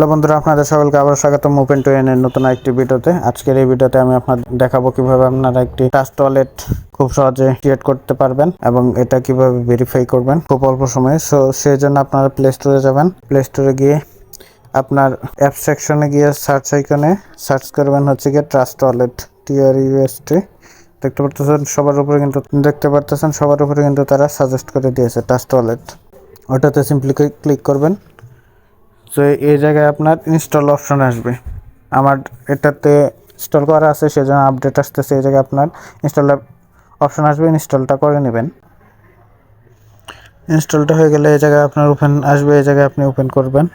Hello বন্ধুরা, আপনাদের সকলকে আবার স্বাগতম ওপেন টু এর নতুন একটি ভিডিওতে। আজকের এই ভিডিওতে আমি আপনাদের দেখাবো কিভাবে আপনারা একটি টাচ ওয়ালেট খুব সহজে ক্রিয়েট করতে পারবেন এবং এটা কিভাবে ভেরিফাই করবেন খুব অল্প সময়ে। সেই জন্য আপনারা প্লে স্টোরে যাবেন। প্লে স্টোরে গিয়ে আপনার অ্যাপ সেকশনে গিয়ে সার্চ আইকনে সার্চ করবেন হচ্ছে গিয়ে ট্রাস্ট ওয়ালেট, TRUST। দেখতে পারতেছেন সবার উপরে কিন্তু তারা সাজেস্ট করে দিয়েছে ট্রাস্ট ওয়ালেট। ওটাতে সিম্পলি ক্লিক করবেন। তো এই জায়গায় আপনার ইনস্টল অপশন আসবে। আমার এটাতে ইনস্টল করা আছে, সেজন্য আপডেট আসতেছে। এই জায়গায় আপনার ইনস্টল অপশন আসবে, ইনস্টলটা করে নেবেন। ইনস্টলটা হয়ে গেলে এই জায়গায় আপনার ওপেন আসবে, এই জায়গায় আপনি ওপেন করবেন।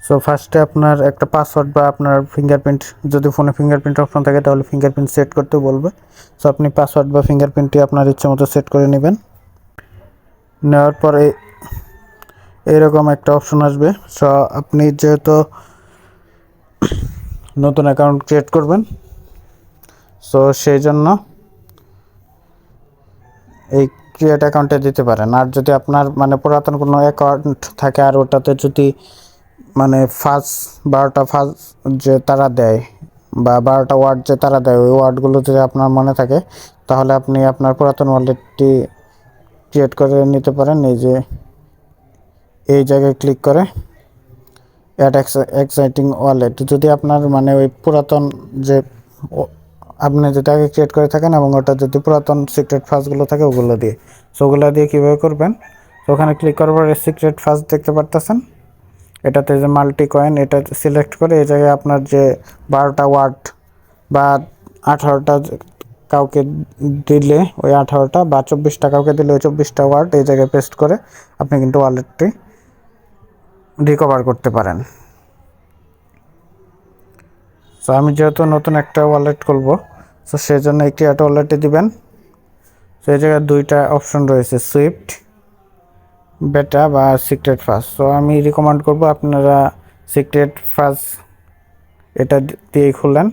সো ফার্স্টে আপনার একটা পাসওয়ার্ড বা আপনার ফিঙ্গারপ্রিন্ট, যদি ফোনে ফিঙ্গারপ্রিন্ট অপশন থাকে তাহলে ফিঙ্গারপ্রিন্ট সেট করতে বলবে। সো আপনি পাসওয়ার্ড বা ফিঙ্গারপ্রিন্টটি আপনার ইচ্ছে মতো সেট করে নেবেন। নেওয়ার পরে এইরকম একটা অপশন আসবে। সো আপনি যেহেতু নতুন অ্যাকাউন্ট ক্রিয়েট করবেন, সো সেই জন্য এই ক্রিয়েট অ্যাকাউন্টে দিতে পারেন। আর যদি আপনার পুরাতন কোনো অ্যাকাউন্ট থাকে আর ওটাতে যদি ফার্স্ট 12টা ফার্স্ট যে তারা দেয় বা 12টা ওয়ার্ড যে তারা দেয়, ওই ওয়ার্ডগুলো যদি আপনার মনে থাকে তাহলে আপনি আপনার পুরাতন ওয়ালেটটি ক্রিয়েট করে নিতে পারেন। এই জায়গায় ক্লিক করে অ্যাড এক্সাইটিং ওয়ালেট, যদি আপনার ওই পুরাতন যে আপনি যেটা আগে ক্রিয়েট করে থাকেন এবং ওটা যদি পুরাতন সিক্রেট ফার্স্টগুলো থাকে ওগুলো দিয়ে, সো ওগুলো দিয়ে কীভাবে করবেন। তো ওখানে ক্লিক করার পরে সিক্রেট ফার্স্ট দেখতে পারতেছেন, এটাতে যে মাল্টি কয়েন, এটা সিলেক্ট করে এই জায়গায় আপনার যে 12টা ওয়ার্ড বা 18টা কাউকে দিলে ওই 18টা বা 24টা কাউকে দিলে ওই 24টা ওয়ার্ড এই জায়গায় পেস্ট করে আপনি কিন্তু ওয়ালেটটি রিকভার করতে পারেন। সো আমি যেহেতু নতুন একটা ওয়ালেট খুলবো, সো সেই জন্য একটি একটা ওয়ালেটে দিবেন। সো এই জায়গায় দুইটা অপশন রয়েছে, সুইফট বেটা বা সিক্রেট ফার্স্ট। সো আমি রিকমেন্ড করব আপনারা সিক্রেট ফার্স্ট এটা দিয়েই খুললেন।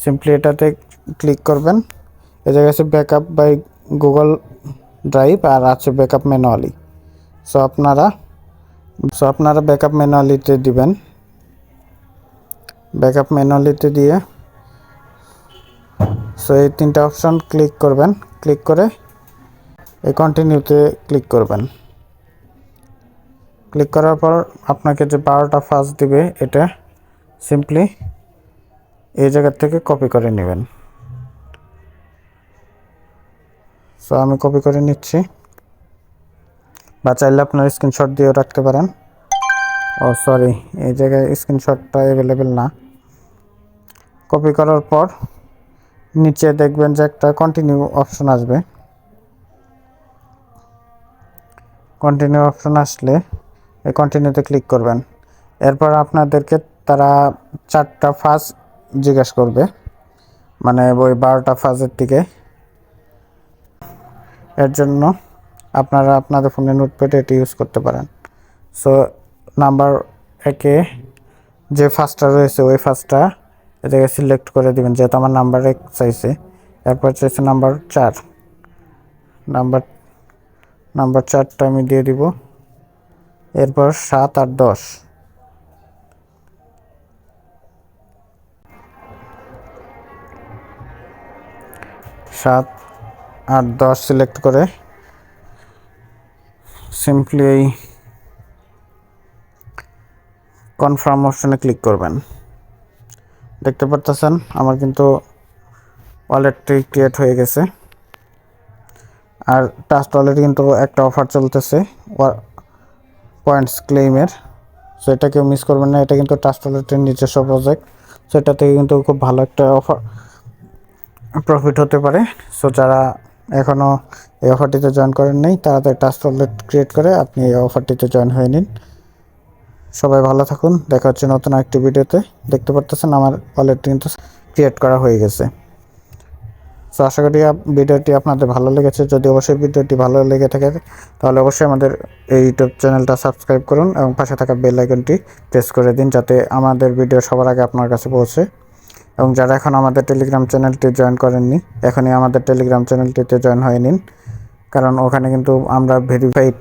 সিম্পলি এটাতে ক্লিক করবেন। এই জায়গায় আছে ব্যাকআপ বাই গুগল ড্রাইভ আর আছে ব্যাকআপ ম্যানুয়ালি। সো আপনারা ব্যাকআপ ম্যানুয়ালিতে দিবেন। ব্যাকআপ ম্যানুয়ালিতে দিয়ে সো এই তিনটা অপশন ক্লিক করবেন। ক্লিক করে এই কন্টিনিউতে ক্লিক করবেন। ক্লিক করার পর আপনাকে যে 12টা ফার্স্ট দিবে এটা সিম্পলি এই জায়গা থেকে কপি করে নেবেন। সো আমি কপি করে নিচ্ছি, বা চাইলে আপনার স্ক্রিনশট দিয়েও রাখতে পারেন। ও সরি, এই জায়গায় স্ক্রিনশটটা অ্যাভেলেবেল না। কপি করার পর নিচে দেখবেন যে একটা কন্টিনিউ অপশন আসবে। কন্টিনিউ অপশন আসলে এই কন্টিনিউতে ক্লিক করবেন। এরপর তারা 4টা ফার্স্ট জিজ্ঞাসা করবে, ওই 12টা ফার্স্টের দিকে। এর জন্য আপনারা আপনাদের ফোনে নোটপ্যাড এটি ইউজ করতে পারেন। সো নাম্বার 1-এ যে ফার্স্টটা রয়েছে ওই ফার্স্টটা এ জায়গায় সিলেক্ট করে দিবেন, যেহেতু আমার নাম্বার 1 চাইছে। এরপর চাইছে নাম্বার 4, নাম্বার 4টা আমি দিয়ে দিব। এরপর 7 আর 10, 7 আর 10 সিলেক্ট করে সিম্পলি এই কনফার্ম অপশনে ক্লিক করবেন। দেখতে পারতেছেন আমার কিন্তু ওয়ালেটটি ক্রিয়েট হয়ে গেছে। আর ট্রাস্ট ওয়ালেট কিন্তু একটা অফার চলতেছে পয়েন্টস ক্লেইমের, সো এটা কেউ মিস করবেন না। এটা কিন্তু ট্রাস্ট ওয়ালেটের নিজস্ব প্রজেক্ট, সো এটা থেকে কিন্তু খুব ভালো একটা অফার প্রফিট হতে পারে। সো যারা এখনও এই অফারটিতে জয়েন করেন নাই তারা ট্রাস্ট ওয়ালেট ক্রিয়েট করে আপনি এই অফারটিতে জয়েন হয়ে নিন। সবাই ভালো থাকুন, দেখা হচ্ছে নতুন একটি ভিডিওতে। দেখতে পারতেছেন আমার ওয়ালেটটি কিন্তু ক্রিয়েট করা হয়ে গেছে। সো আশা করি ভিডিওটি আপনাদের ভালো লেগেছে। যদি অবশ্যই ভিডিওটি ভালো লেগে থাকে তাহলে অবশ্যই আমাদের এই ইউটিউব চ্যানেলটা সাবস্ক্রাইব করুন এবং পাশে থাকা বেল আইকনটি প্রেস করে দিন, যাতে আমাদের ভিডিও সবার আগে আপনার কাছে পৌঁছে। এবং যারা এখন আমাদের টেলিগ্রাম চ্যানেলটি জয়েন করেননি, এখনই আমাদের টেলিগ্রাম চ্যানেলটিতে জয়েন হয়ে নিন, কারণ ওখানে কিন্তু আমরা ভেরিফাইড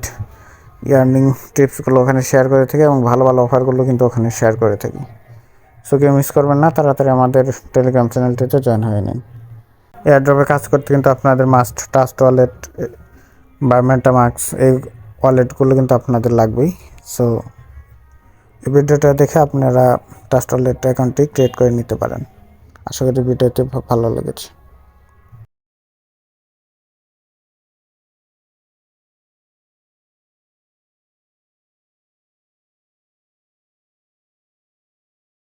ইয়ার্নিং টিপসগুলো ওখানে শেয়ার করে থাকি এবং ভালো ভালো অফারগুলো কিন্তু ওখানে শেয়ার করে থাকি। সো কেউ মিস করবেন না, তাড়াতাড়ি আমাদের টেলিগ্রাম চ্যানেলটিতে জয়েন হয়ে নিন। এয়ারড্রপে কাজ করতে কিন্তু আপনাদের মাস্ট ট্রাস্ট ওয়ালেট বা মেটামাস্ক এই ওয়ালেটগুলো কিন্তু আপনাদের লাগবেই। সো এই ভিডিওটা দেখে আপনারা ট্রাস্ট ওয়ালেট অ্যাকাউন্টটি ক্রিয়েট করে নিতে পারেন। আশা করি ভিডিওটি ভালো লেগেছে।